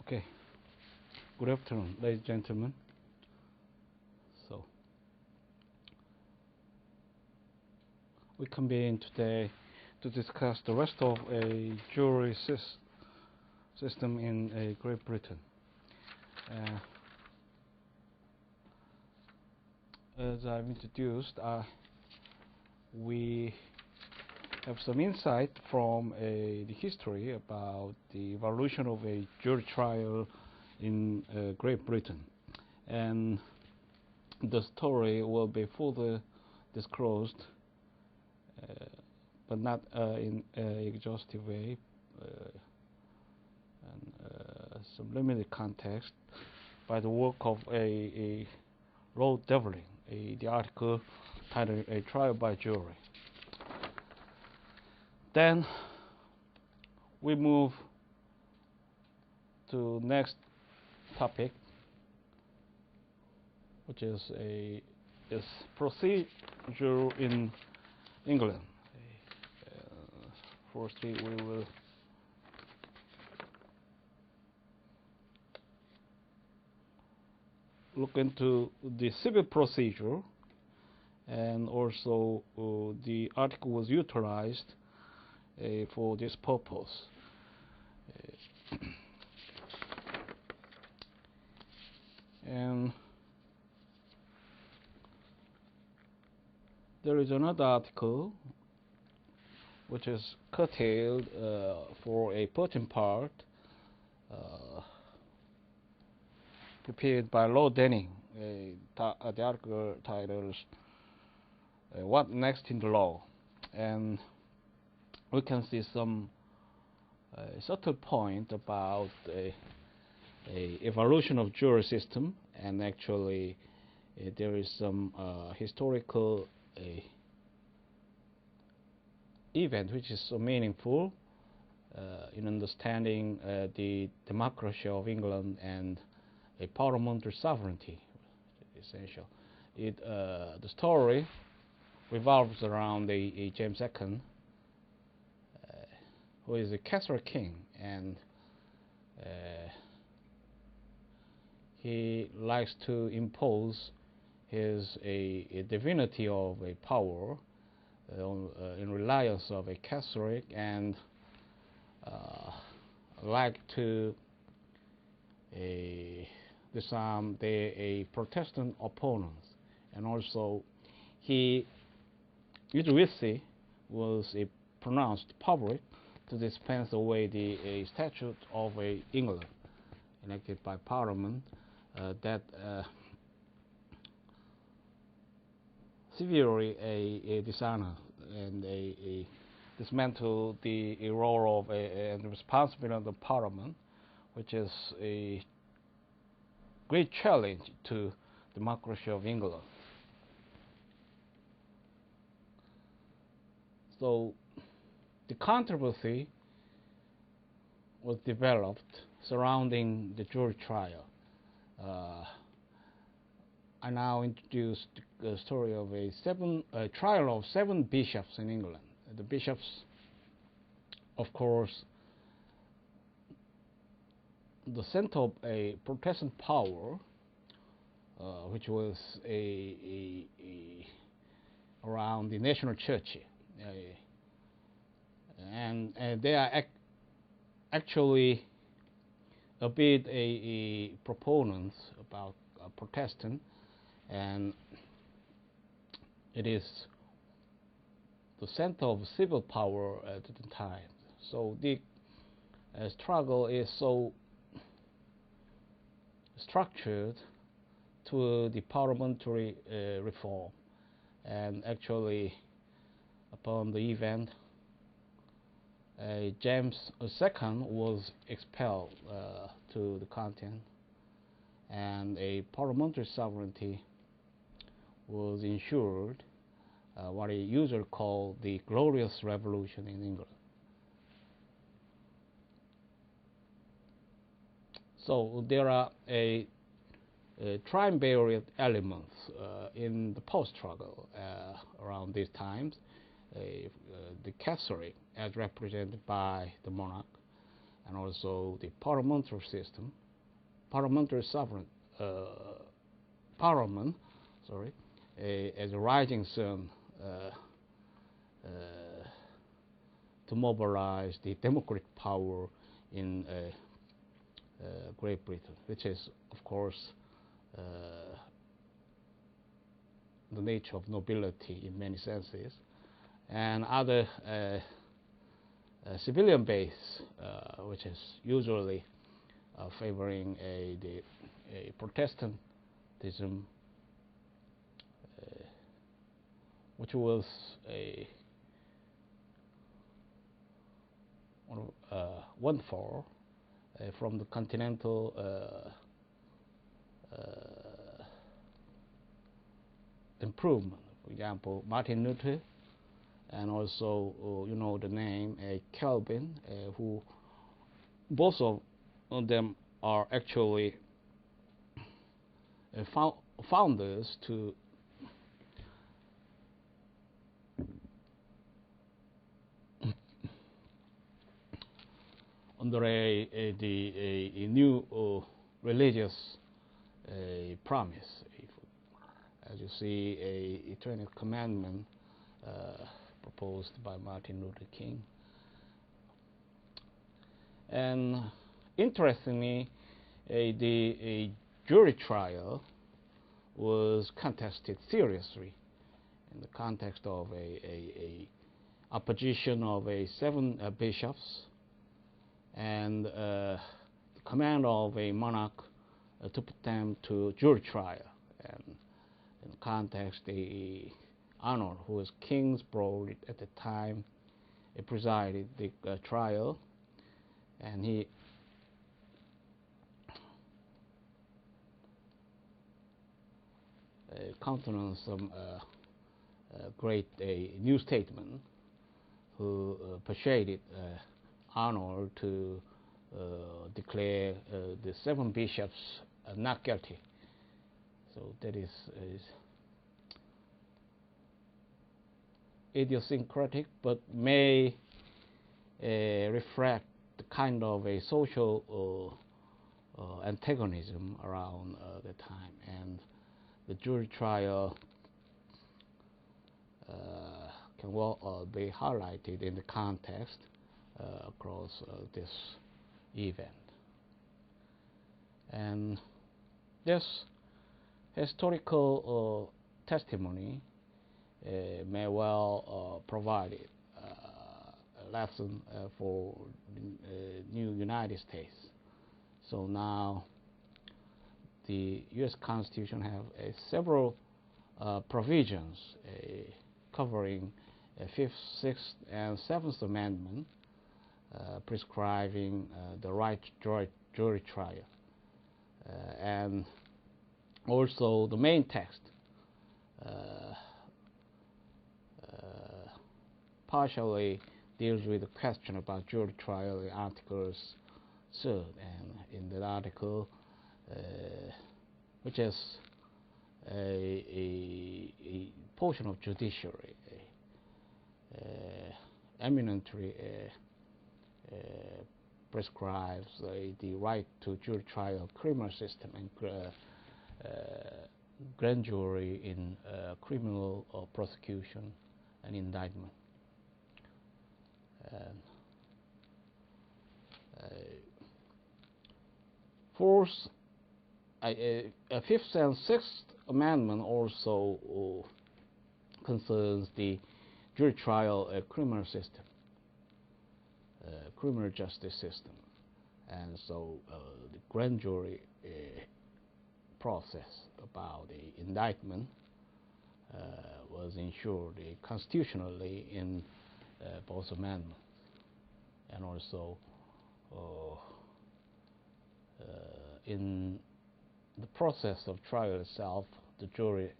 Okay, good afternoon, ladies and gentlemen. So, we convene today to discuss the rest of a jury system in Great Britain. As I've introduced, we have some insight from the history about the evolution of a jury trial in Great Britain, and the story will be further disclosed, but not in an exhaustive way, and some limited context by the work of a Lord Devlin, the article titled "A Trial by Jury." Then we move to next topic, which is procedure in England. Firstly, we will look into the civil procedure, and also the article was utilized for this purpose. And there is another article which is curtailed for a pertinent part, prepared by Lord Denning. The article titles "What Next in the Law?" And we can see some subtle point about a evolution of jury system, and actually there is some historical event which is so meaningful in understanding the democracy of England and a parliamentary sovereignty. Essential. The story revolves around a James II, who is a Catholic king, and he likes to impose his a divinity of a power in reliance of a Catholic, and like to disarm a Protestant opponents. And also his witty was pronounced public to dispense away the statute of England enacted by Parliament that severely dishonor and dismantle the role of and the responsibility of the Parliament, which is a great challenge to democracy of England. So the controversy was developed surrounding the jury trial. I now introduce the story of a trial of 7 bishops in England. The bishops, of course, the center of a Protestant power, which was around the national church, and they are actually a bit proponents about Protestant, and it is the center of civil power at the time. So the struggle is so structured to the parliamentary reform, and actually upon the event, James II was expelled to the continent, and a parliamentary sovereignty was ensured, what is usually called the Glorious Revolution in England. So there are triumvirate elements in the post-struggle around these times. The Catholic, as represented by the monarch, and also the parliamentary system, parliamentary sovereign parliament, sorry, as a rising sun to mobilize the democratic power in Great Britain, which is, of course, the nature of nobility in many senses, and other civilian base, which is usually favoring a Protestantism, which was one for from the continental improvement. For example, Martin Luther, and also you know the name Calvin, who both of them are actually founders to under a new religious promise. As you see, a 20th commandment proposed by Martin Luther King. And interestingly, the jury trial was contested seriously in the context of a opposition of 7 bishops and the command of a monarch to put them to jury trial. And in the context, the Arnold, who was King's brother at the time, presided the trial, and he countenanced some great new statesman who persuaded Arnold to declare the 7 bishops not guilty. So that is idiosyncratic, but may reflect the kind of a social antagonism around the time. And the jury trial can well be highlighted in the context across this event. And this historical testimony may well provide a lesson for the new United States. So now the U.S. Constitution have several provisions covering 5th, 6th, and 7th Amendment prescribing the right to jury trial. And also the main text partially deals with the question about jury trial in Articles 3rd, and in that article, which is a portion of judiciary, eminently prescribes the right to jury trial, criminal system, and grand jury in criminal prosecution and indictment. Fourth, 5th and 6th Amendment also concerns the jury trial criminal system, criminal justice system, and so the grand jury process about the indictment was ensured constitutionally in both amendments, and also in the process of trial itself, the jury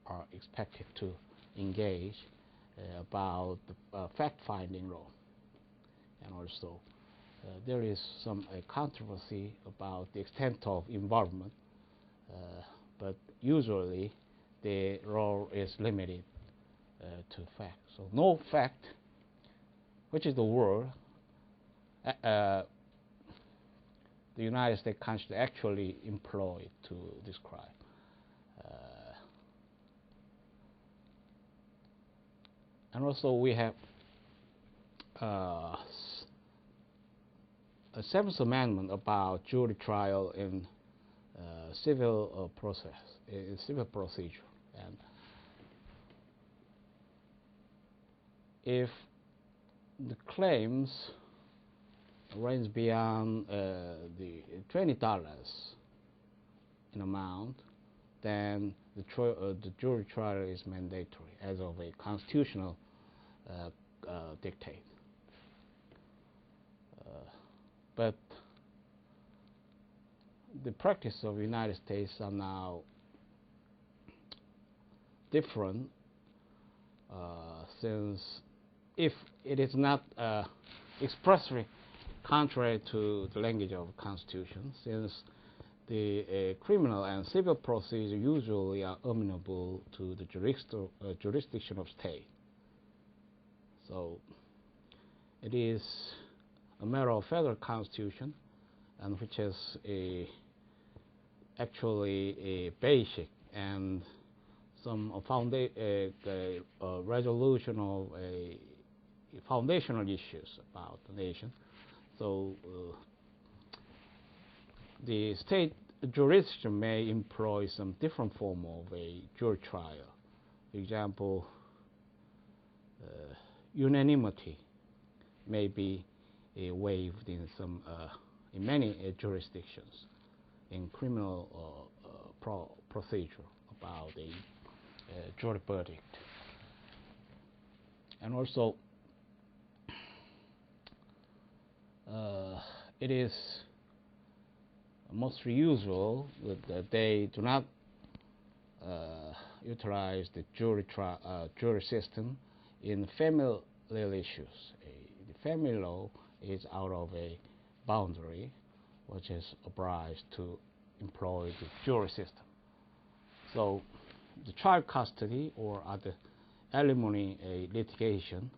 are expected to engage about the fact-finding role, and also there is some controversy about the extent of involvement, but usually the role is limited to fact. So no fact which is the word the United States Constitution actually employed to describe. And also we have a Seventh Amendment about jury trial in civil civil procedure. And if the claims range beyond the $20 in amount, then the jury trial is mandatory as of a constitutional dictate. But the practice of the United States are now different, since if it is not expressly contrary to the language of the Constitution, since the criminal and civil procedure usually are amenable to the jurisdiction of state. So it is a matter of federal constitution, and which is actually a basic and some resolution of foundational issues about the nation. So the state jurisdiction may employ some different form of a jury trial. For example, unanimity may be waived in many jurisdictions in criminal procedure about a jury verdict. And also it is most usual that they do not utilize the jury system in family issues. The family law is out of a boundary which is obliged to employ the jury system. So the child custody or other alimony litigation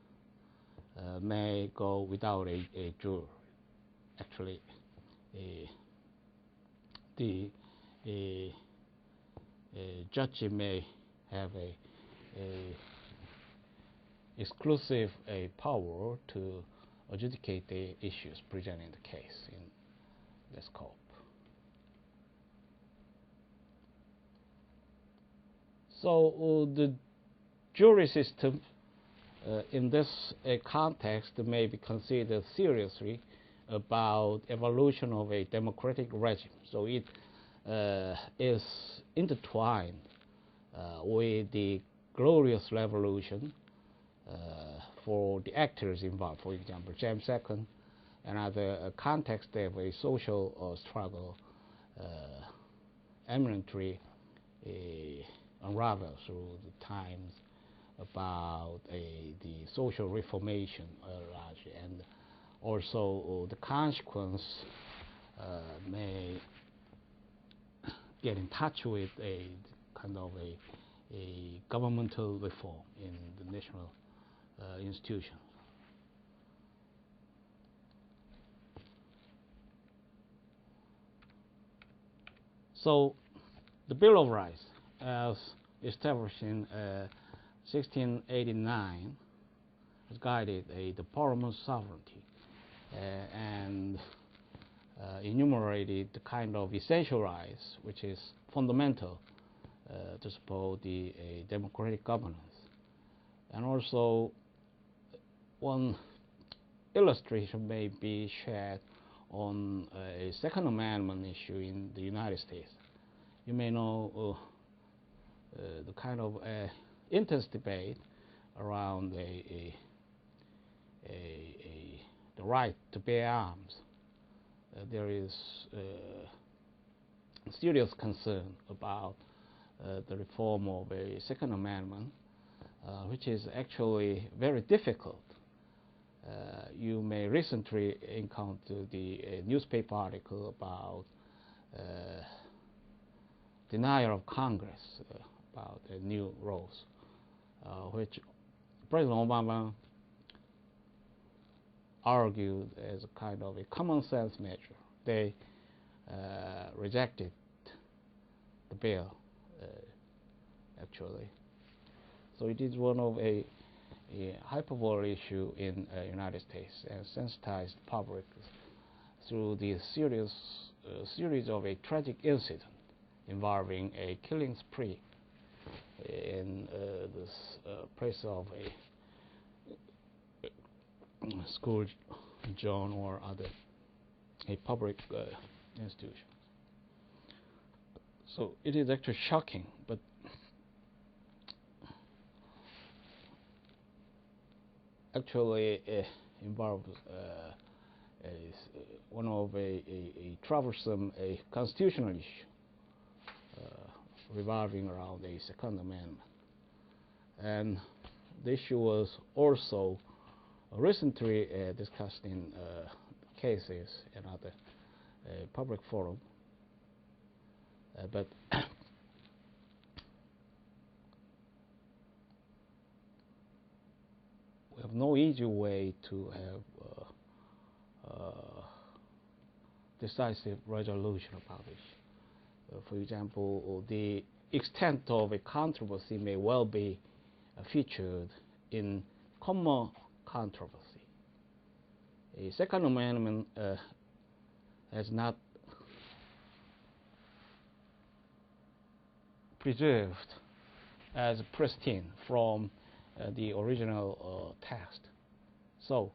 may go without a jury. Actually, the judge may have a exclusive power to adjudicate the issues presented in the case in the scope. So the jury system in this context may be considered seriously about evolution of a democratic regime. So it is intertwined with the glorious revolution for the actors involved. For example, James II, another context of a social struggle eminently unraveled through the times about the social reformation largely, and also the consequence may get in touch with a kind of a governmental reform in the national institutions. So the Bill of Rights, as established in 1689, has guided the Parliament's sovereignty and enumerated the kind of essential rights which is fundamental to support the democratic governance. And also, one illustration may be shared on a Second Amendment issue in the United States. You may know the kind of intense debate around the right to bear arms. There is serious concern about the reform of a Second Amendment, which is actually very difficult. You may recently encounter the newspaper article about denial of Congress about new rules, which President Obama argued as a kind of a common sense measure. They rejected the bill, actually. So it is one of a hyperbole issue in the United States, and sensitized public through the series of a tragic incident involving a killing spree in this place of a school zone or other a public institution. So it is actually shocking, but actually involves one of a troublesome constitutional issue revolving around the Second Amendment. And the issue was also recently discussed in cases and other public forum, but we have no easy way to have decisive resolution about it. For example, the extent of a controversy may well be featured in common controversy. A Second Amendment has not preserved as pristine from the original text. So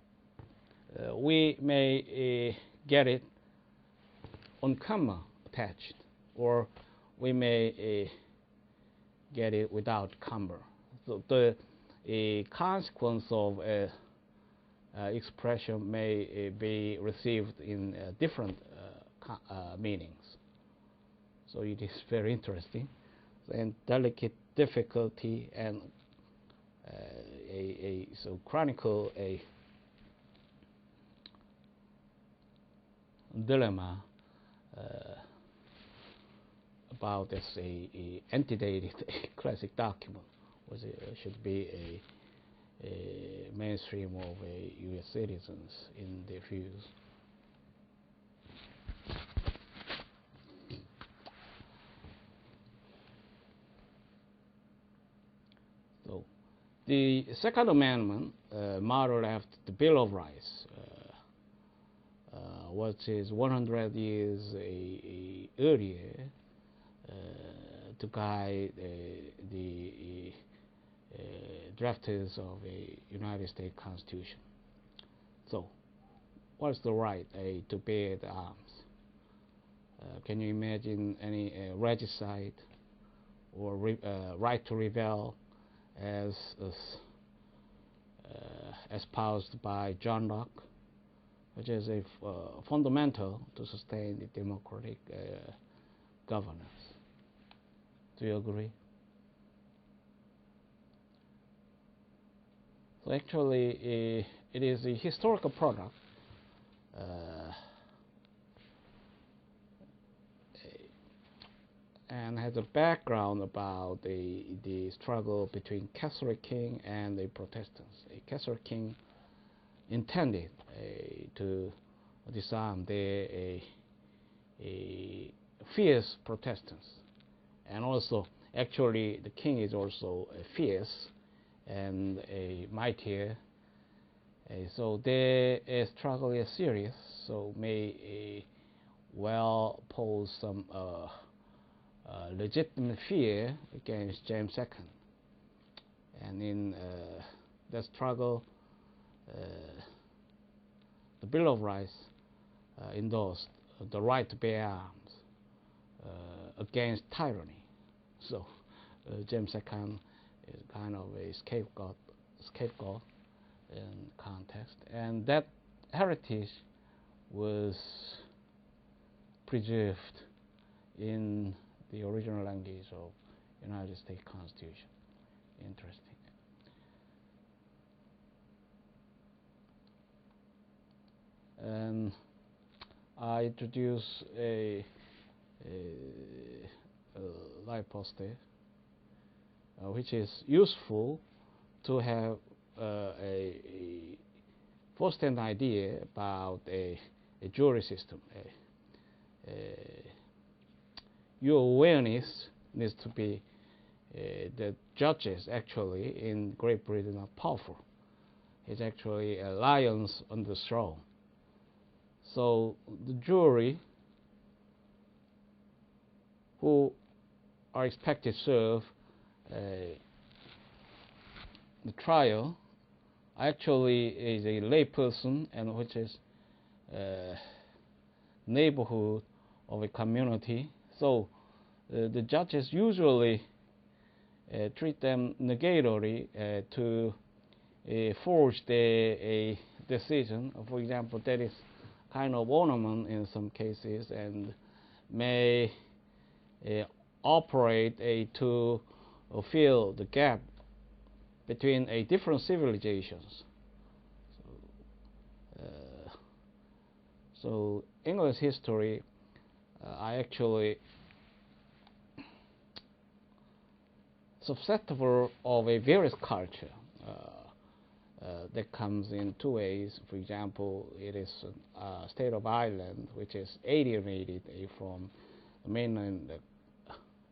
we may get it on comma attached, or we may get it without comma. So the consequence of expression may be received in different meanings. So it is very interesting and delicate difficulty, and so chronicle a dilemma about this a antedated classic document, which should be a mainstream of U.S. citizens in their views. So the Second Amendment modeled after the Bill of Rights, which is 100 years earlier, to guide the drafters of a United States Constitution. So, what's the right to bear the arms? Can you imagine any regicide or right to rebel as espoused by John Locke, which is a fundamental to sustain the democratic governance? Do you agree? So actually, it is a historical product and has a background about the struggle between Catholic king and the Protestants. A Catholic king intended to disarm the fierce Protestants, and also actually the king is also fierce and a mightier. So their struggle is serious, so may well pose some legitimate fear against James II. And in that struggle, the Bill of Rights endorsed the right to bear arms against tyranny. So James II is kind of a scapegoat in context, and that heritage was preserved in the original language of United States Constitution. Interesting. And I introduce a live poster which is useful to have a first an idea about a jury system. Your awareness needs to be the judges actually in Great Britain are powerful. It's actually a lions on the throne. So the jury who are expected to serve the trial actually is a lay person, and which is neighborhood of a community. So the judges usually treat them negatively to forge a decision. For example, that is kind of ornament in some cases, and may operate to fill the gap between different civilizations. So English history, I actually susceptible of a various culture that comes in two ways. For example, it is a state of Ireland which is alienated from the mainland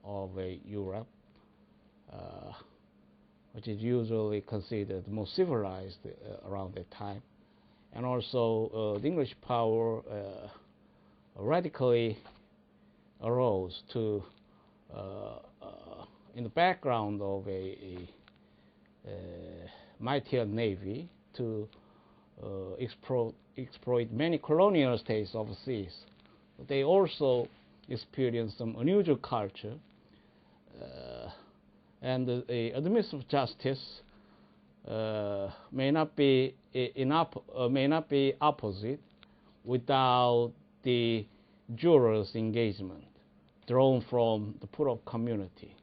of Europe, which is usually considered the most civilized around that time. And also the English power radically arose to in the background of a mightier navy to exploit many colonial states overseas. They also experienced some unusual culture, and the administrative justice may not be opposite without the jurors' engagement drawn from the pool of community.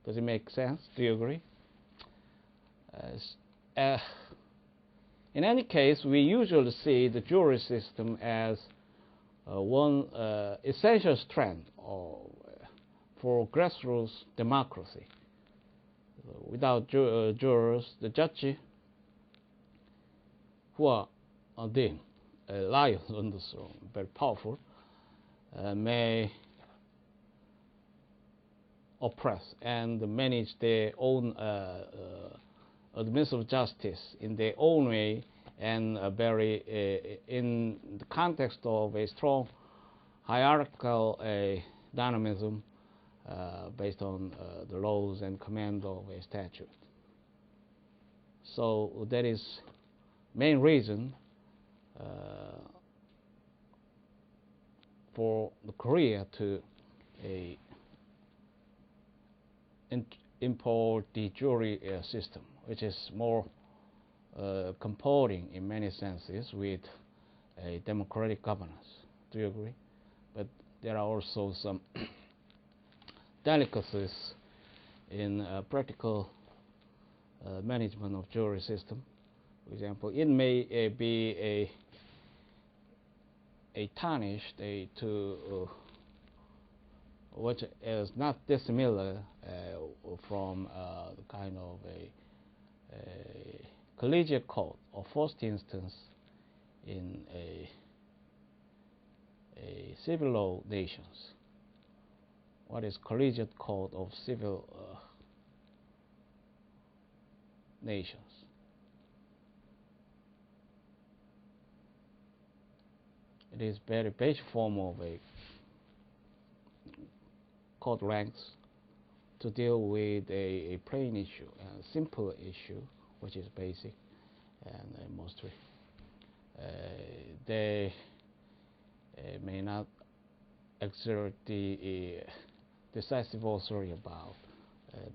Does it make sense? Do you agree? In any case, we usually see the jury system as one essential strength for grassroots democracy. Without jurors, the judges, who are then lions on the throne, very powerful, may oppress and manage their own administrative justice in their own way, and very in the context of a strong hierarchical dynamism based on the laws and command of a statute. So that is main reason for the Korea to import the jury system, which is more comporting in many senses with a democratic governance. Do you agree? But there are also some delicacies in practical management of jury system. For example, it may be tarnished to which is not dissimilar from the kind of a collegiate court of first instance in a civil law nations. What is collegiate court of civil nations? It is very basic form of a court ranks to deal with a plain issue, a simple issue, which is basic, and mostly they may not exert the decisive authority about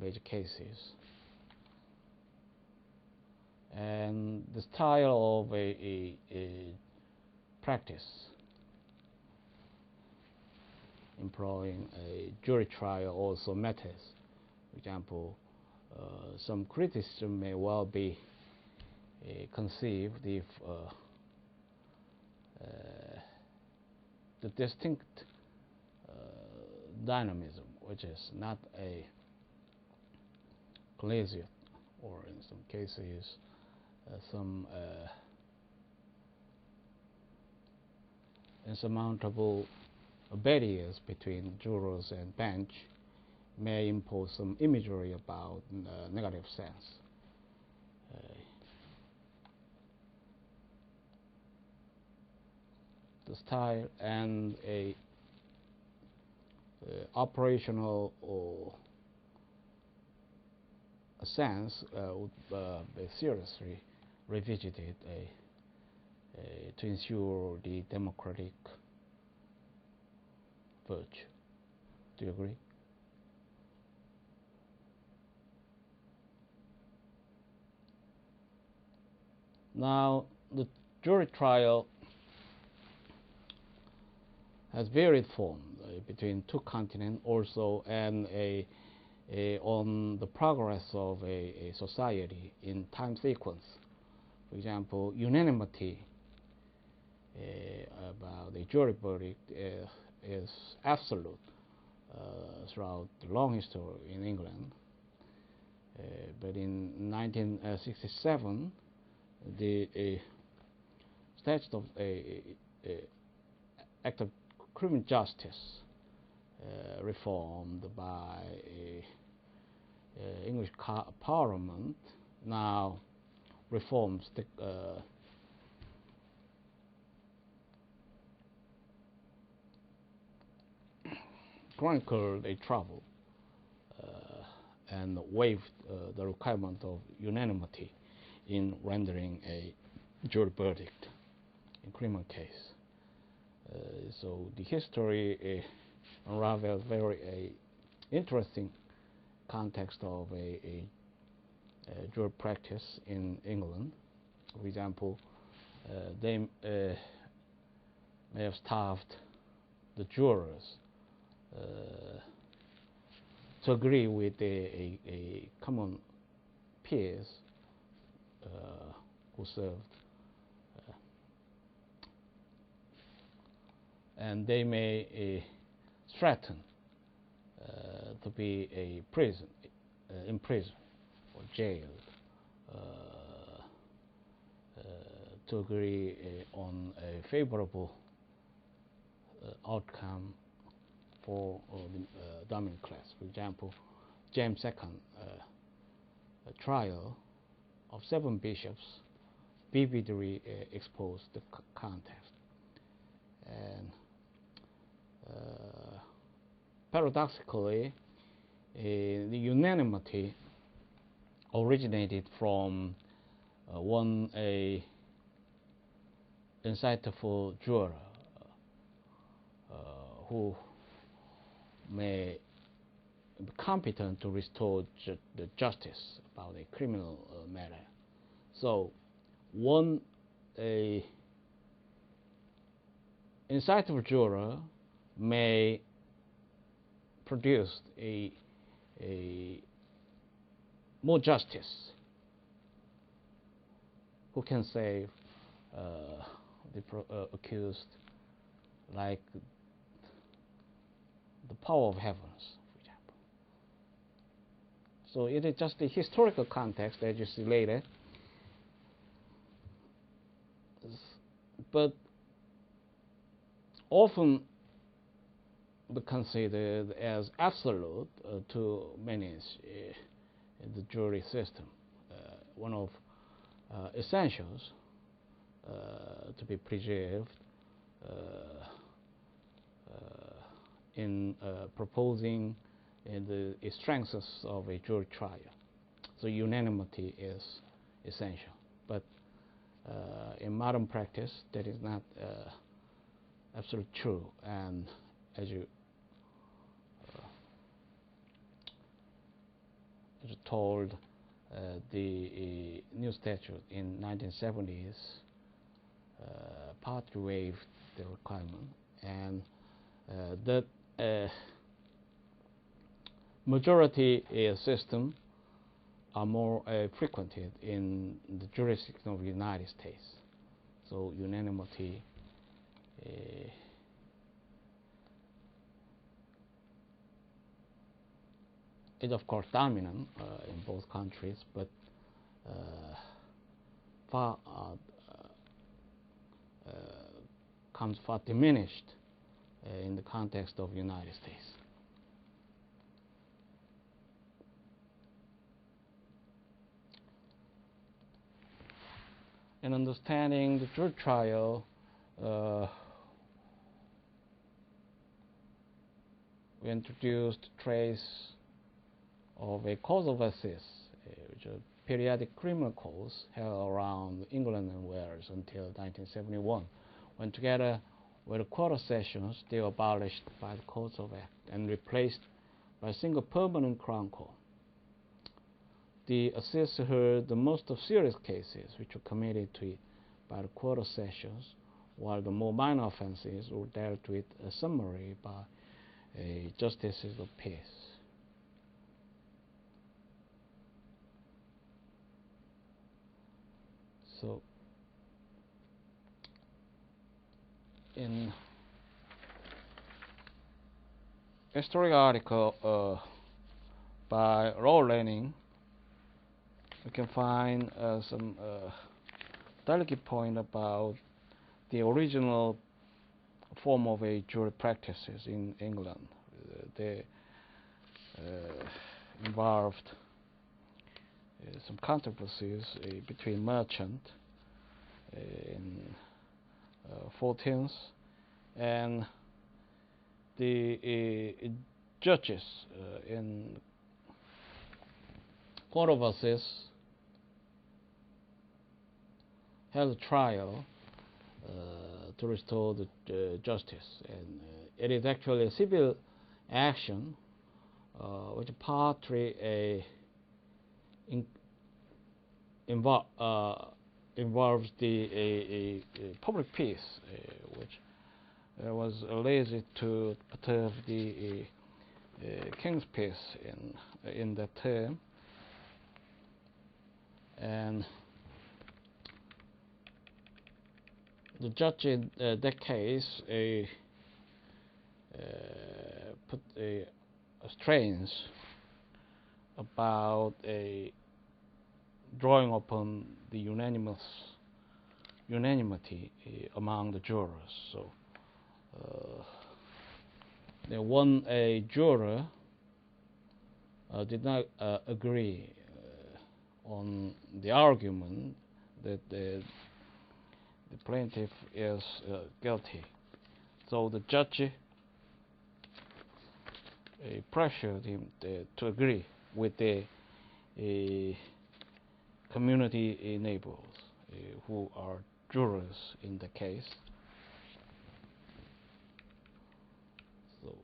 major cases. And the style of a practice employing a jury trial also matters. For example, some criticism may well be conceived if the distinct dynamism, which is not a collegiate, or in some cases some insurmountable barriers between jurors and bench may impose some imagery about negative sense. The style and a operational or sense would be seriously revisited to ensure the democratic virtue. Do you agree? Now, the jury trial has varied form between two continents also, and on the progress of a society in time sequence. For example, unanimity about the jury verdict is absolute throughout the long history in England. But in 1967, the statute of Act of Criminal Justice reformed by English Parliament now reforms the chronicled a trouble and waived the requirement of unanimity in rendering a jury verdict in criminal case. So the history unravels very interesting context of a jury practice in England. For example, they may have starved the jurors to agree with a common peers who served, and they may threaten to be imprisoned or jailed to agree on a favorable outcome for the dominant class. For example, James II trial of 7 bishops vividly exposed the context. And paradoxically, the unanimity originated from one insightful juror who may be competent to restore the justice about a criminal matter. So, one insightful juror may produce a more justice who can save the accused like the power of heavens, for example. So it is just the historical context that you see later. But often considered as absolute to many in the jury system. One of essentials to be preserved in proposing the strengths of a jury trial. So unanimity is essential. But in modern practice, that is not absolutely true. And as you told, the new statute in 1970s partly waived the requirement, and that majority system are more frequented in the jurisdiction of the United States. So unanimity is of course dominant in both countries, but comes far diminished in the context of United States. In understanding the jury trial, we introduced trace of a causal basis, which are periodic criminal courts held around England and Wales until 1971, when together with the quarter sessions, they were abolished by the Courts of Act and replaced by a single permanent Crown Court. The assessor heard the most of serious cases which were committed to it by the quarter sessions, while the more minor offenses were dealt with summarily by justices of peace. So, in a historic article by Roll Lanning, we can find some delicate point about the original form of a jury practices in England. They involved some controversies between merchants in 14th and the judges in Court of Assess held a trial to restore the justice, and it is actually a civil action which partly involves the public peace, which was alleged to perturb the king's peace in that term, and the judge in that case put a strains about drawing upon the unanimity among the jurors. So one juror did not agree on the argument that the plaintiff is guilty. So the judge pressured him to agree with the community neighbors who are jurors in the case. So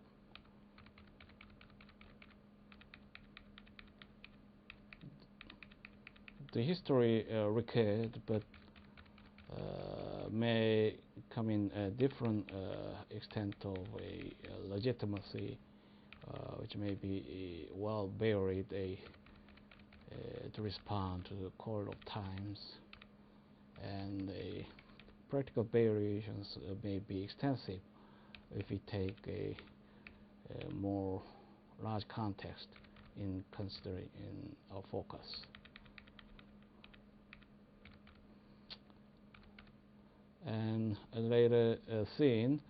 the history recurred, but may come in a different extent of legitimacy, which may be well buried to respond to the court of times, and the practical variations may be extensive if we take a more large context in considering in our focus. And later seen,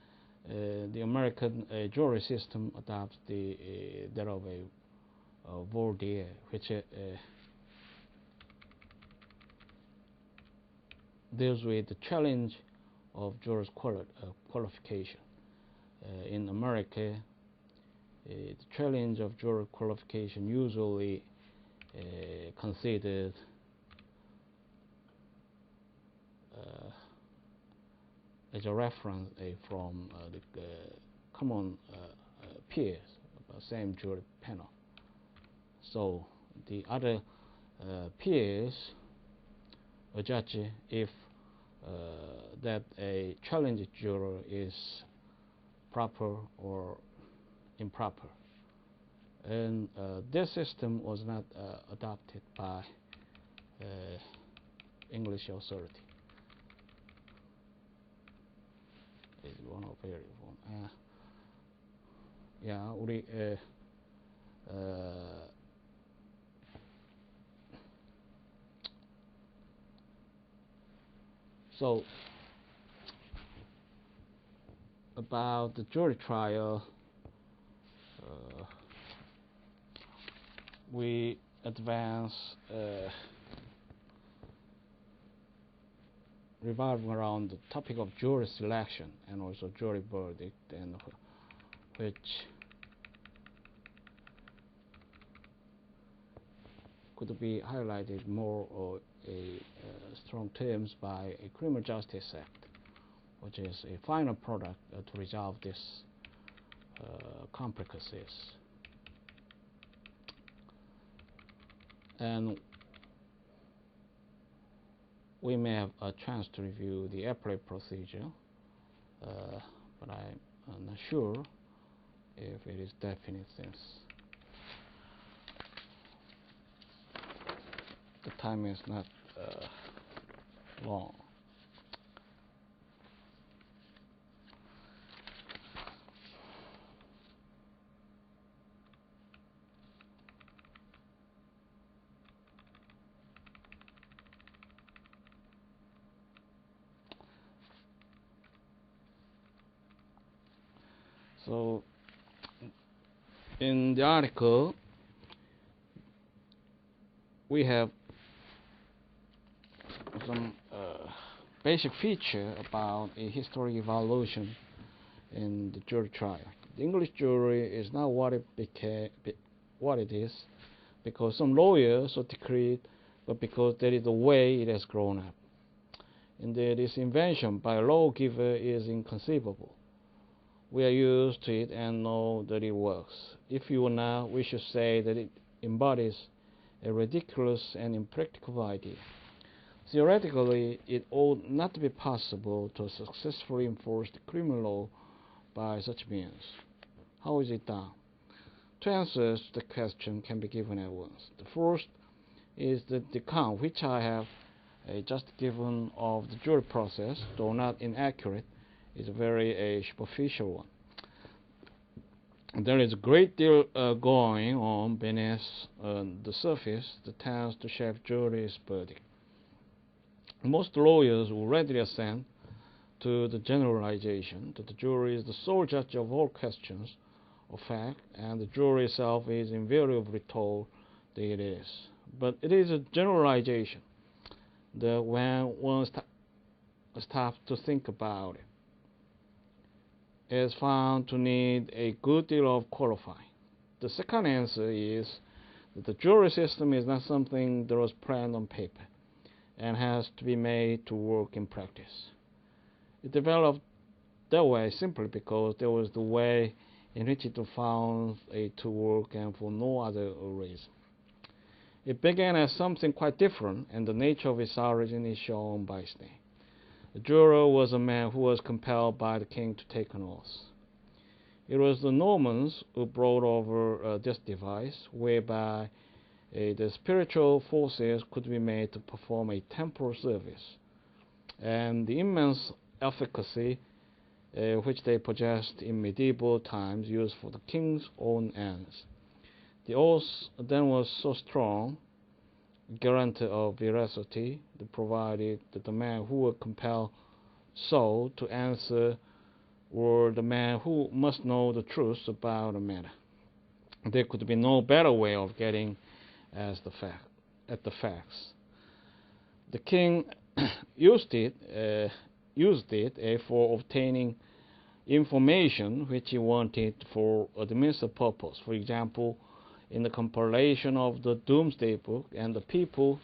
the American jury system adopts that of a voir dire, which deals with the challenge of jurors' qualification. In America, the challenge of juror qualification usually considered as a reference from the common peers, same jury panel. So the other peers judge if that a challenged juror is proper or improper. And this system was not adopted by English authority. Is one of very yeah, 우리 So, about the jury trial, we advance revolving around the topic of jury selection and also jury verdict, and which could be highlighted more or strong terms by a Criminal Justice Act, which is a final product to resolve these complicacies. And we may have a chance to review the appellate procedure, but I'm not sure if it is definite since the time is not long. So, in the article, we have some basic feature about a historic evaluation in the jury trial. The English jury is not what it is because some lawyers so decreed, but because that is the way it has grown up. Indeed, this invention by a lawgiver is inconceivable. We are used to it and know that it works. If you will not, we should say that it embodies a ridiculous and impractical idea. Theoretically, it ought not to be possible to successfully enforce the criminal law by such means. How is it done? Two answers to the question can be given at once. The first is that the account which I have just given of the jury process, though not inaccurate, is a very superficial one. There is a great deal going on beneath the surface that tends to shape jury's verdict. Most lawyers will readily assent to the generalization that the jury is the sole judge of all questions of fact, and the jury itself is invariably told that it is. But it is a generalization that when one stops to think about it, is found to need a good deal of qualifying. The second answer is that the jury system is not something that was planned on paper and has to be made to work in practice. It developed that way simply because there was the way in which it found to work and for no other reason. It began as something quite different, and the nature of its origin is shown by its name. The juror was a man who was compelled by the king to take an oath. It was the Normans who brought over this device whereby the spiritual forces could be made to perform a temporal service, and the immense efficacy which they possessed in medieval times used for the king's own ends. The oath then was so strong, guarantee of veracity, that provided that the man who were compelled so to answer were the man who must know the truth about the matter. There could be no better way of getting at the facts. The king used it for obtaining information which he wanted for administrative purpose. For example, in the compilation of the Doomsday Book, and the people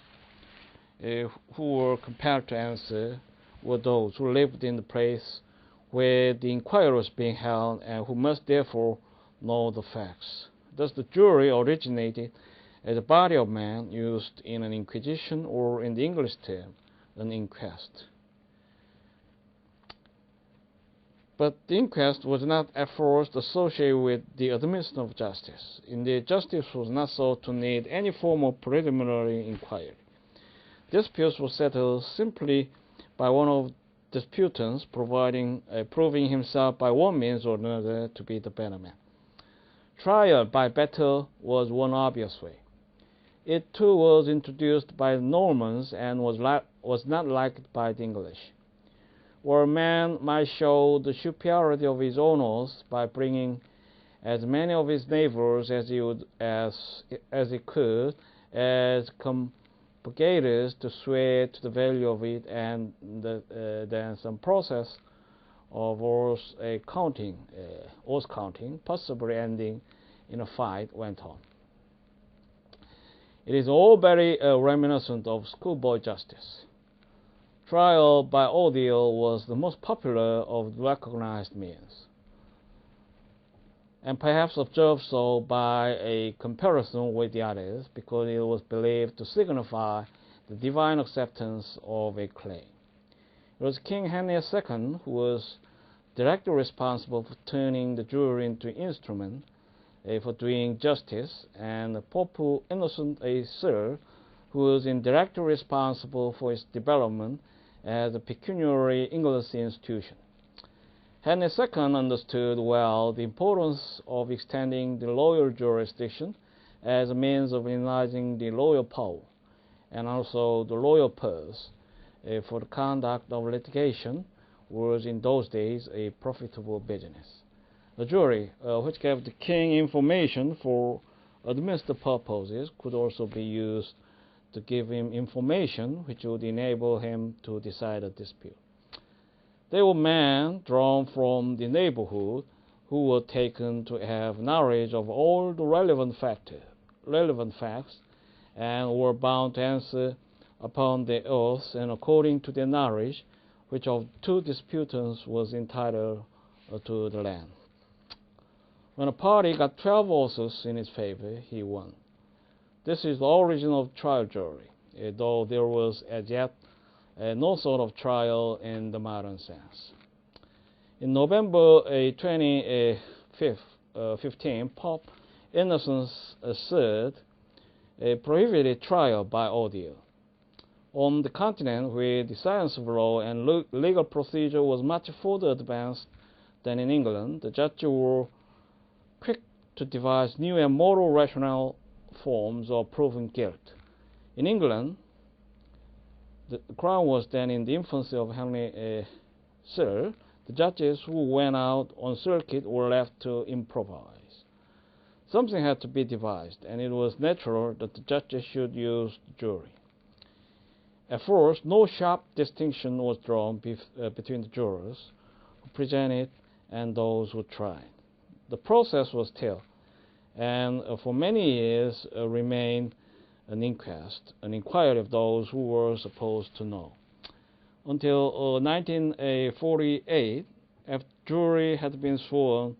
who were compelled to answer were those who lived in the place where the inquiry was being held and who must therefore know the facts. Thus the jury originated as a body of men used in an inquisition, or in the English term, an inquest. But the inquest was not at first associated with the administration of justice. Indeed, justice was not sought to need any form of preliminary inquiry. Disputes were settled simply by one of the disputants proving himself by one means or another to be the better man. Trial by battle was one obvious way. It too was introduced by the Normans and was not liked by the English. where a man might show the superiority of his owners by bringing as many of his neighbors as he could as compagators to swear to the value of it, and then some process of oath counting, possibly ending in a fight, went on. It is all very reminiscent of schoolboy justice. Trial by ordeal was the most popular of the recognized means, and perhaps observed so by a comparison with the others, because it was believed to signify the divine acceptance of a claim. It was King Henry II who was directly responsible for turning the jury into an instrument for doing justice, and Pope Innocent III who was indirectly responsible for its development as a pecuniary English institution. Henry II understood well the importance of extending the royal jurisdiction as a means of enlarging the royal power, and also the royal purse for the conduct of litigation was in those days a profitable business. A jury which gave the king information for administrative purposes could also be used to give him information which would enable him to decide a dispute. They were men drawn from the neighborhood who were taken to have knowledge of all the relevant facts, and were bound to answer upon their oaths and according to their knowledge which of two disputants was entitled to the land. When a party got 12 oaths in his favor, he won. This is the origin of trial jury, though there was as yet no sort of trial in the modern sense. In November 2015, Pope Innocent III prohibited trial by ordeal. On the continent, where the science of law and legal procedure was much further advanced than in England, the judges were quick to devise new and moral rational forms of proving guilt. In England, the crown was then in the infancy of Henry III. The judges who went out on circuit were left to improvise. Something had to be devised, and it was natural that the judges should use the jury. At first, no sharp distinction was drawn between the jurors who presented and those who tried. The process was still, and for many years remained an inquest, an inquiry of those who were supposed to know. Until 1948, after the jury had been sworn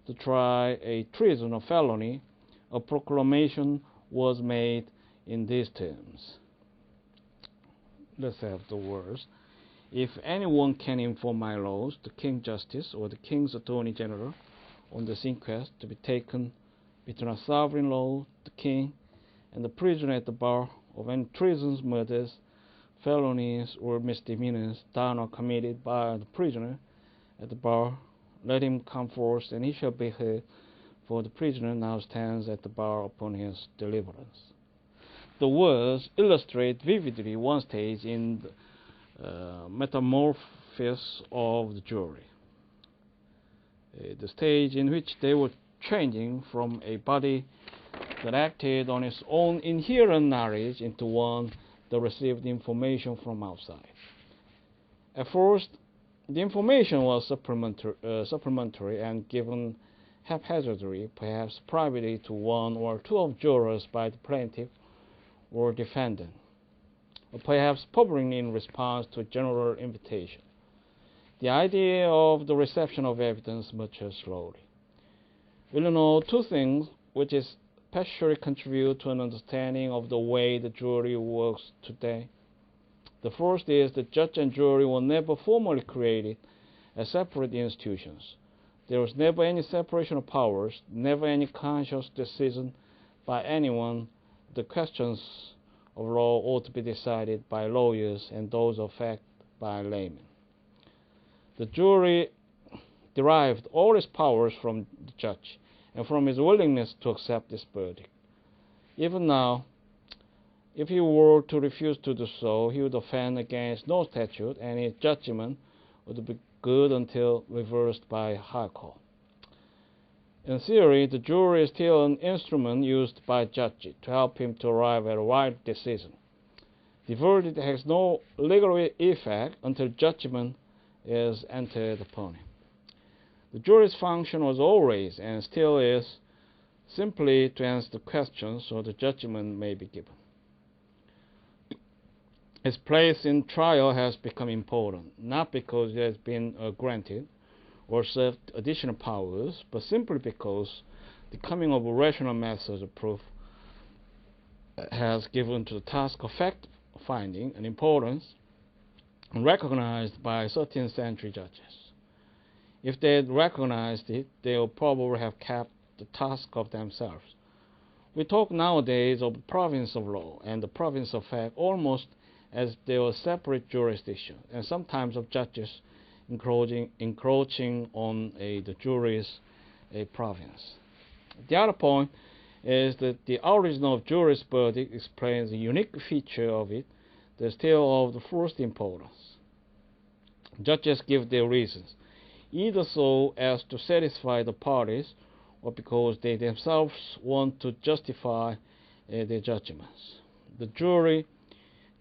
to try a treason or felony, a proclamation was made in these terms. Let's have the words. If anyone can inform my lords, the King Justice or the King's Attorney General, on this inquest to be taken between a sovereign lord, the King, and the prisoner at the bar of any treasons, murders, felonies, or misdemeanors done or committed by the prisoner at the bar, let him come forth, and he shall be heard, for the prisoner now stands at the bar upon his deliverance. The words illustrate vividly one stage in the metamorphosis of the jury, the stage in which they were changing from a body that acted on its own inherent knowledge into one that received information from outside. At first, the information was supplementary and given haphazardly, perhaps privately to one or two of jurors by the plaintiff or defendant, or perhaps publicly in response to a general invitation. The idea of the reception of evidence matures slowly. We will know two things which especially contribute to an understanding of the way the jury works today. The first is that judge and jury were never formally created as separate institutions. There was never any separation of powers, never any conscious decision by anyone. The questions of law ought to be decided by lawyers and those of fact by laymen. The jury derived all its powers from the judge and from his willingness to accept this verdict. Even now, if he were to refuse to do so, he would offend against no statute, and his judgment would be good until reversed by high court. In theory, the jury is still an instrument used by judges to help him to arrive at a right decision. The verdict has no legal effect until judgment is entered upon him. The jury's function was always, and still is, simply to answer the question so the judgment may be given. Its place in trial has become important, not because it has been granted or served additional powers, but simply because the coming of rational methods of proof has given to the task of fact-finding an importance recognized by 13th century judges. If they had recognized it, they would probably have kept the task of themselves. We talk nowadays of the province of law and the province of fact almost as they were separate jurisdictions, and sometimes of judges encroaching on the jury's province. The other point is that the origin of jury's verdict explains a unique feature of it that is still of the first importance. Judges give their reasons, either so as to satisfy the parties or because they themselves want to justify their judgments. The jury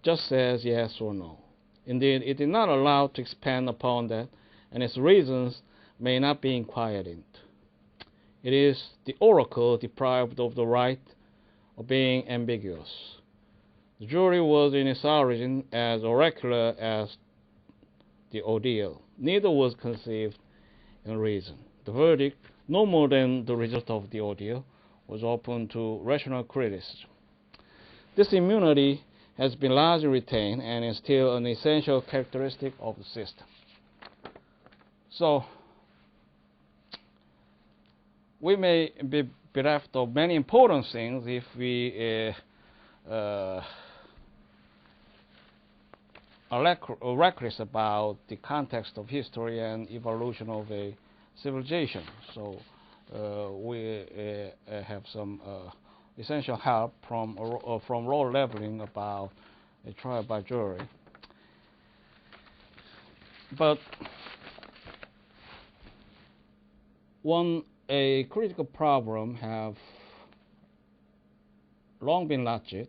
just says yes or no. Indeed, it is not allowed to expand upon that, and its reasons may not be inquired into. It is the oracle deprived of the right of being ambiguous. The jury was in its origin as oracular as the ordeal. Neither was conceived in reason. The verdict, no more than the result of the ordeal, was open to rational criticism. This immunity has been largely retained and is still an essential characteristic of the system. So, we may be bereft of many important things if we are reckless about the context of history and evolution of a civilization. So, we have some essential help from law leveling about a trial by jury. But a critical problem have long been lodged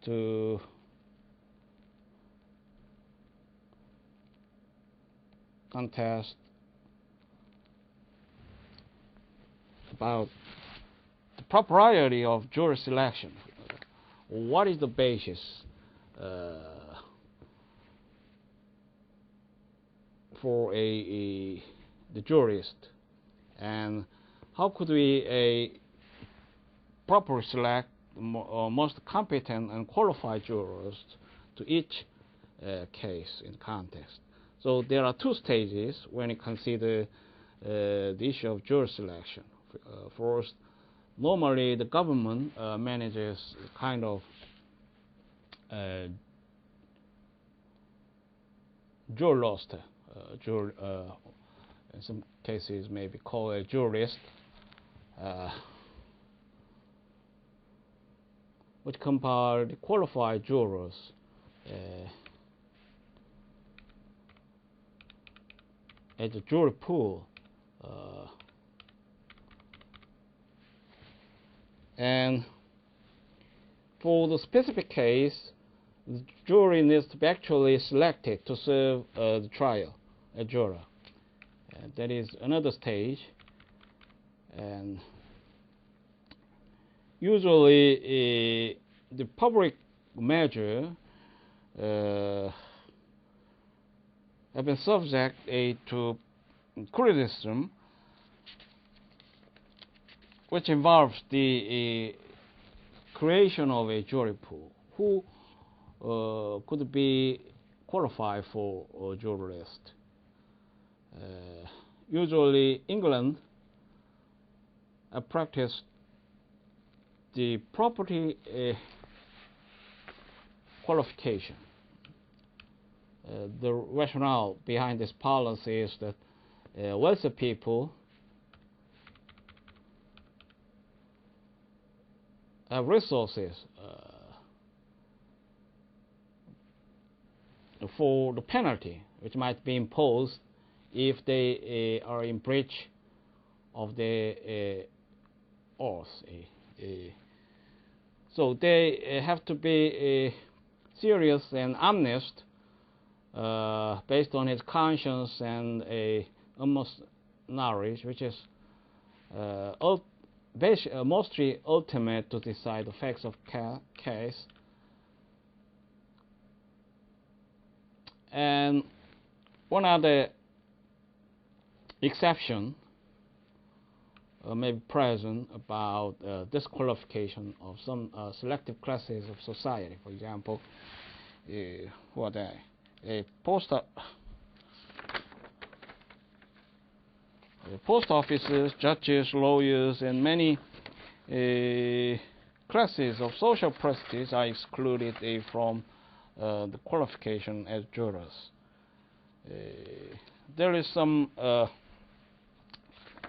to contest about the propriety of jury selection. What is the basis for the jurist, and how could we properly select the most competent and qualified jurors to each case in context? So there are two stages when you consider the issue of jury selection. First, normally the government manages kind of jury roster. In some cases may be called a jurist, which compile the qualified jurors at the jury pool, and for the specific case, the jury needs to be actually selected to serve the trial, a juror. That is another stage, and usually the public measure have been subject to criticism, which involves the creation of a jury pool. Who could be qualified for a jury list? Usually, England practiced the property qualification. The rationale behind this policy is that wealthy people have resources for the penalty which might be imposed if they are in breach of the oath. So they have to be serious and honest based on his conscience and almost knowledge, which is mostly ultimate to decide the facts of case. And one other exception may be present about disqualification of some selective classes of society. For example, post offices, judges, lawyers, and many classes of social prestige are excluded from the qualification as jurors. There is some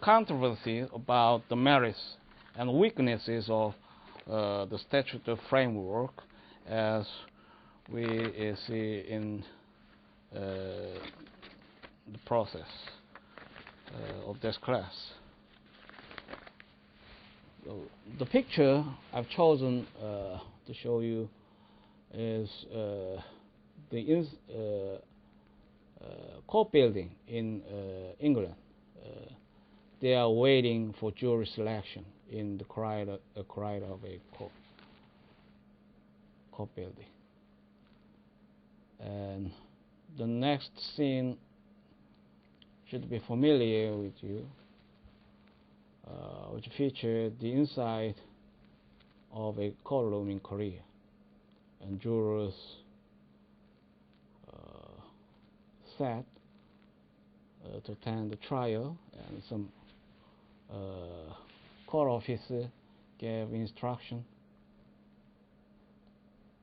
controversy about the merits and weaknesses of the statutory framework, as we see in the process of this class. So the picture I've chosen to show you is the court building in England. They are waiting for jury selection in the corridor of a court building. And the next scene should be familiar with you, which featured the inside of a courtroom in Korea, and jurors sat to attend the trial, and some court officer gave instruction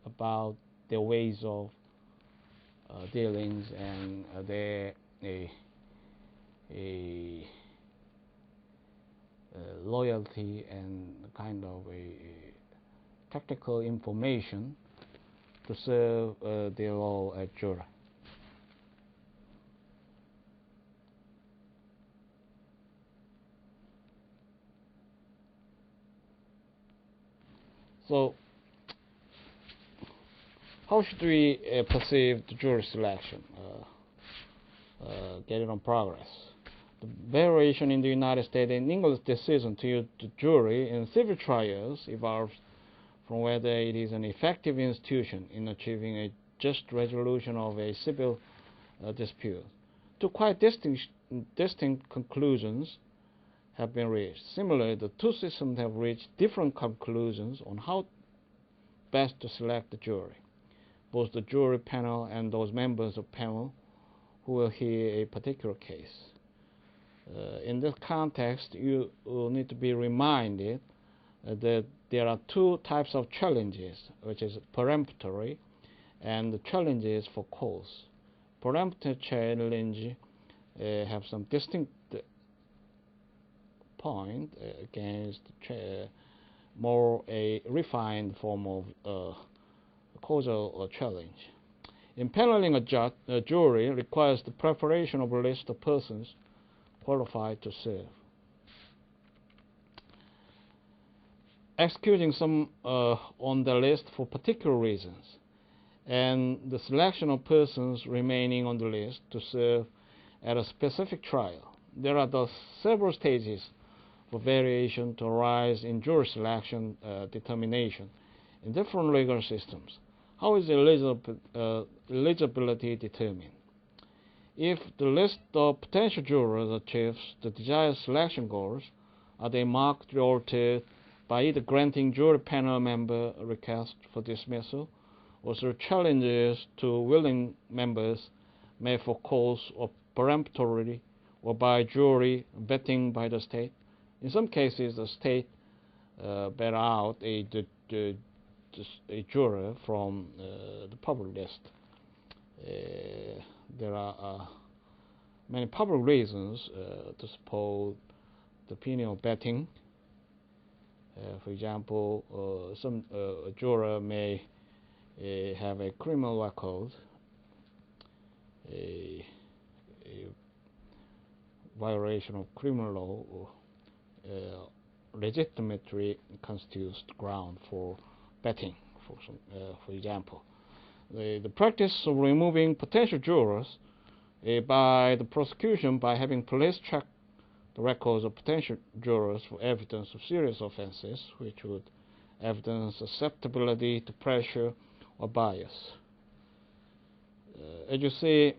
about their ways of dealings and their loyalty and kind of a technical information to serve their role as juror. So, how should we perceive the jury selection? Get it on progress. The variation in the United States and England's decision to use the jury in civil trials evolves from whether it is an effective institution in achieving a just resolution of a civil dispute. Two quite distinct conclusions have been reached. Similarly, the two systems have reached different conclusions on how best to select the jury. Both the jury panel and those members of panel who will hear a particular case. In this context, you will need to be reminded that there are two types of challenges, which is peremptory and the challenges for cause. Peremptory challenge have some distinct point against more a refined form of causal challenge. Impaneling a jury requires the preparation of a list of persons qualified to serve. Executing some on the list for particular reasons, and the selection of persons remaining on the list to serve at a specific trial. There are thus several stages for variation to arise in jury selection determination in different legal systems. How is eligibility determined? If the list of potential jurors achieves the desired selection goals, are they markedly altered by either granting jury panel member a request for dismissal or through challenges to willing members made for cause or peremptorily or by jury vetting by the state? In some cases, the state bet out a juror from the public list. There are many public reasons to support the opinion of betting. For example, some juror may have a criminal record a violation of criminal law legitimately constitutes ground for betting, for example. The practice of removing potential jurors by the prosecution by having police check the records of potential jurors for evidence of serious offenses, which would evidence susceptibility to pressure or bias. As you see,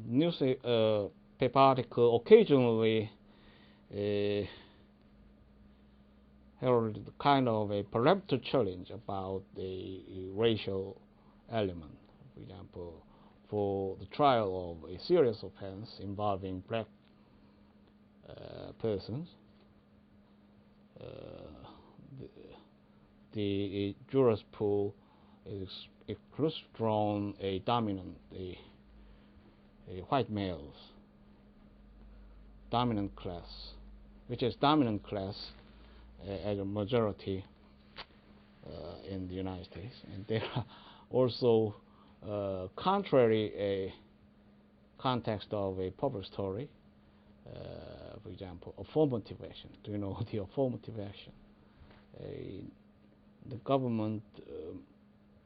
newspaper article occasionally heralded kind of a peremptory challenge about the racial element. For example, for the trial of a serious offense involving black persons, the jurors pool is exclusive from a dominant, a white males, dominant class, which is dominant class as a majority in the United States. And there are also contrary a context of a public story, for example, affirmative action. Do you know the affirmative action? The government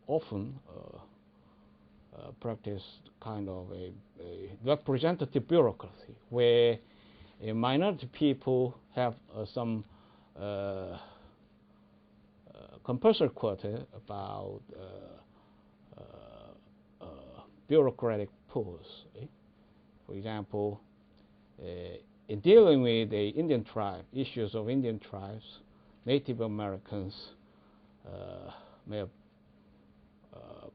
often practice kind of a representative bureaucracy where a minority people have some compulsory quota about bureaucratic pools. For example, in dealing with the Indian tribe, issues of Indian tribes, Native Americans may have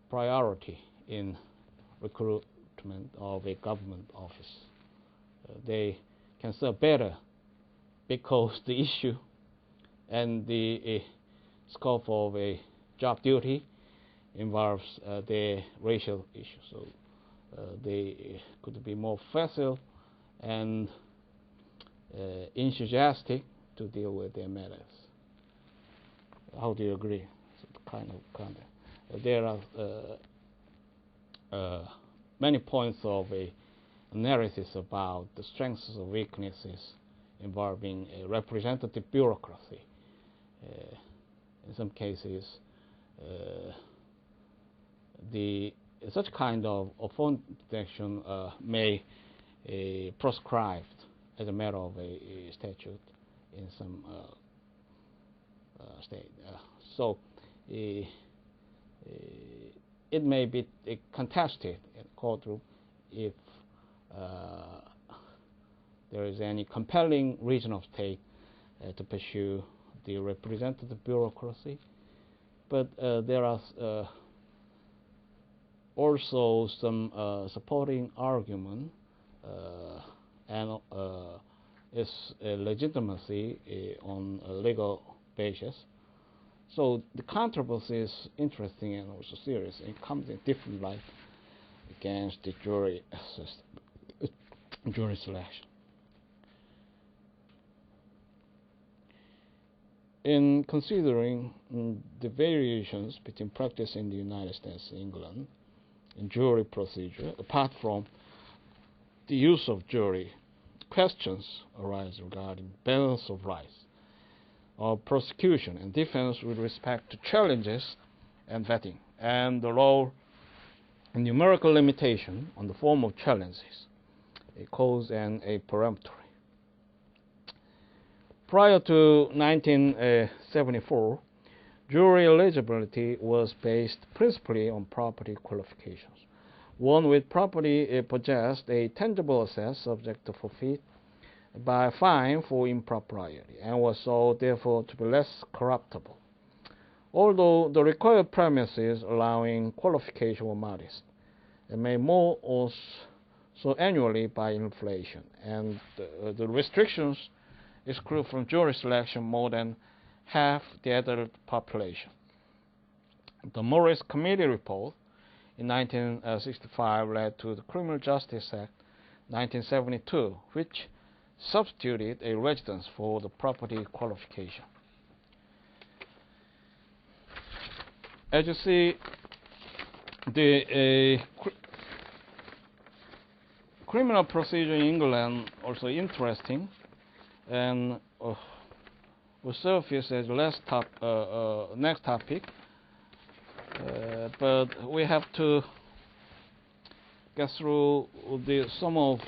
priority in recruitment of a government office. They can serve better because the issue and the scope of a job duty involves their racial issues. So they could be more facile and enthusiastic to deal with their matters. How do you agree? There are many points of a analysis about the strengths or weaknesses involving a representative bureaucracy. In some cases, such kind of affirmative action may prescribed as a matter of a statute in some state. So it may be contested in courtroom if there is any compelling reason of state to pursue the representative bureaucracy. But there are also some supporting argument and its legitimacy on a legal basis. So the controversy is interesting and also serious. It comes in different light against the jury selection. In considering the variations between practice in the United States and England in jury procedure, apart from the use of jury, questions arise regarding balance of rights of prosecution and defense with respect to challenges and vetting, and the role and numerical limitation on the form of challenges, a cause and a peremptory. Prior to 1974, jury eligibility was based principally on property qualifications. One with property possessed a tangible asset subject to forfeit by a fine for impropriety and was so therefore to be less corruptible. Although the required premises allowing qualification were modest, and made more or so annually by inflation, and the restrictions exclude from jury selection more than half the adult population. The Morris Committee report in 1965 led to the Criminal Justice Act 1972, which substituted a residence for the property qualification. As you see, The criminal procedure in England also interesting, and will surface as next topic. But we have to get through some of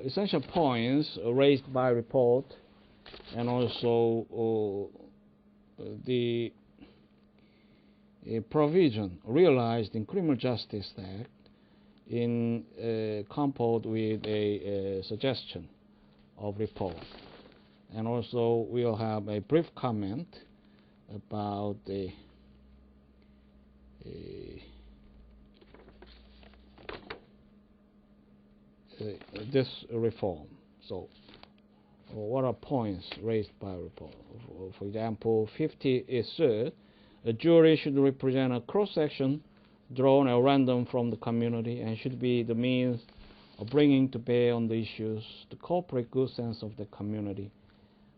essential points raised by report, and also the provision realized in Criminal Justice Act in coupled with a suggestion of report. And also we'll have a brief comment about this reform. So what are points raised by report? For example, 50 is said a jury should represent a cross-section drawn at random from the community and should be the means of bringing to bear on the issues the corporate good sense of the community.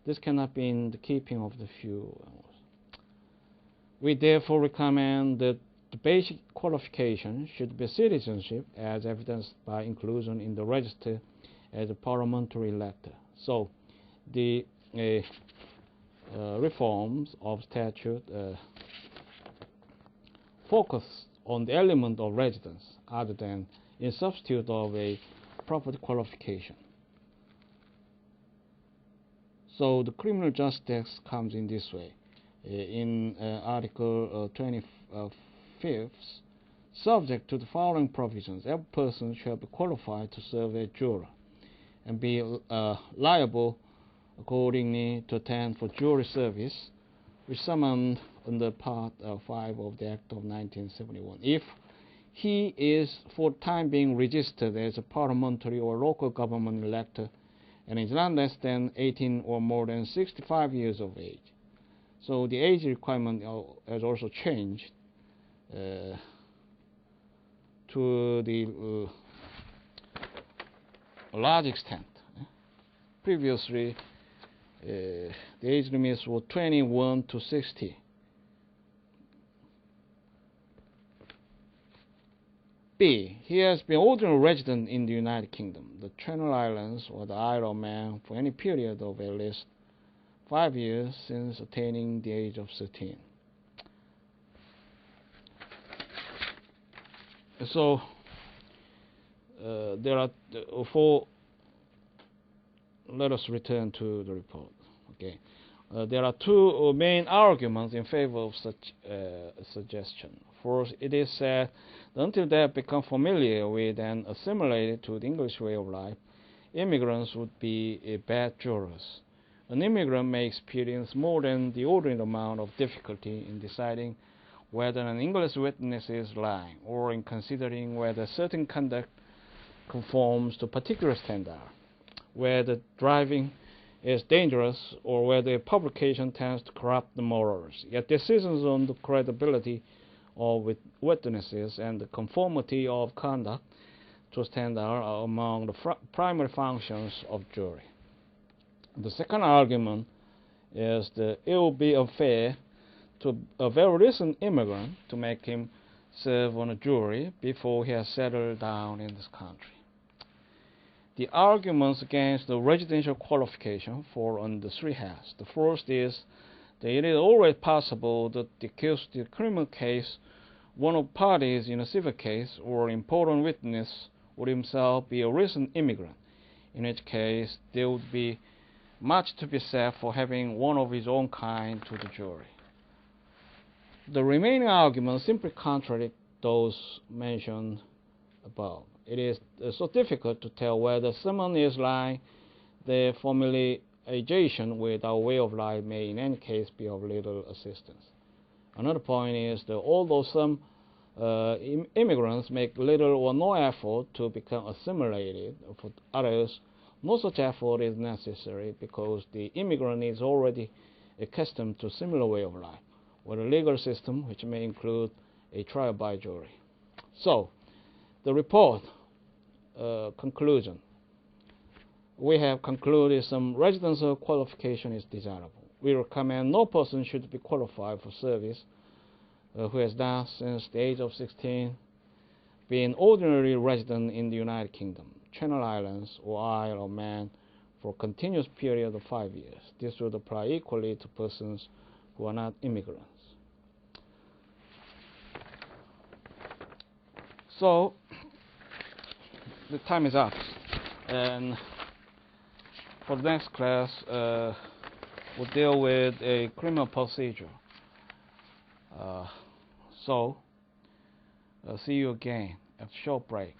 This cannot be in the keeping of the few. We therefore recommend that the basic qualification should be citizenship, as evidenced by inclusion in the register as a parliamentary elector. So the reforms of statute focus on the element of residence other than in substitute of a property qualification. So the criminal justice comes in this way. In Article 25, subject to the following provisions, every person shall be qualified to serve as juror and be liable accordingly to attend for jury service, which summoned under Part 5 of the Act of 1971. If he is for the time being registered as a parliamentary or local government elector and is not less than 18 or more than 65 years of age. So the age requirement has also changed to the large extent. Previously, the age limits were 21 to 60. B. He has been ordinary resident in the United Kingdom, the Channel Islands, or the Isle of Man for any period of at least 5 years since attaining the age of 13. So there are four. Let us return to the report. Okay, there are two main arguments in favor of such suggestion. First, it is said that until they have become familiar with and assimilated to the English way of life, immigrants would be bad jurors. An immigrant may experience more than the ordinary amount of difficulty in deciding whether an English witness is lying, or in considering whether certain conduct conforms to particular standard, whether driving is dangerous, or whether publication tends to corrupt the morals. Yet decisions on the credibility of witnesses and the conformity of conduct to standard are among the primary functions of jury. The second argument is that it will be unfair to a very recent immigrant to make him serve on a jury before he has settled down in this country. The arguments against the residential qualification fall under three heads. The first is that it is always possible that the accused in a criminal case, one of the parties in a civil case, or an important witness would himself be a recent immigrant, in which case there would be much to be said for having one of his own kind to the jury. The remaining arguments simply contradict those mentioned above. It is so difficult to tell whether someone is lying. Their familiarization with our way of life may in any case be of little assistance. Another point is that although some immigrants make little or no effort to become assimilated, for others no such effort is necessary because the immigrant is already accustomed to a similar way of life, with a legal system which may include a trial by jury. So, the report conclusion. We have concluded some residential qualification is desirable. We recommend no person should be qualified for service who has not since the age of 16 been ordinary resident in the United Kingdom, Channel Islands, or Isle of Man for a continuous period of 5 years. This would apply equally to persons who are not immigrants. So, the time is up, and for the next class, we'll deal with a criminal procedure. So, see you again after a short break.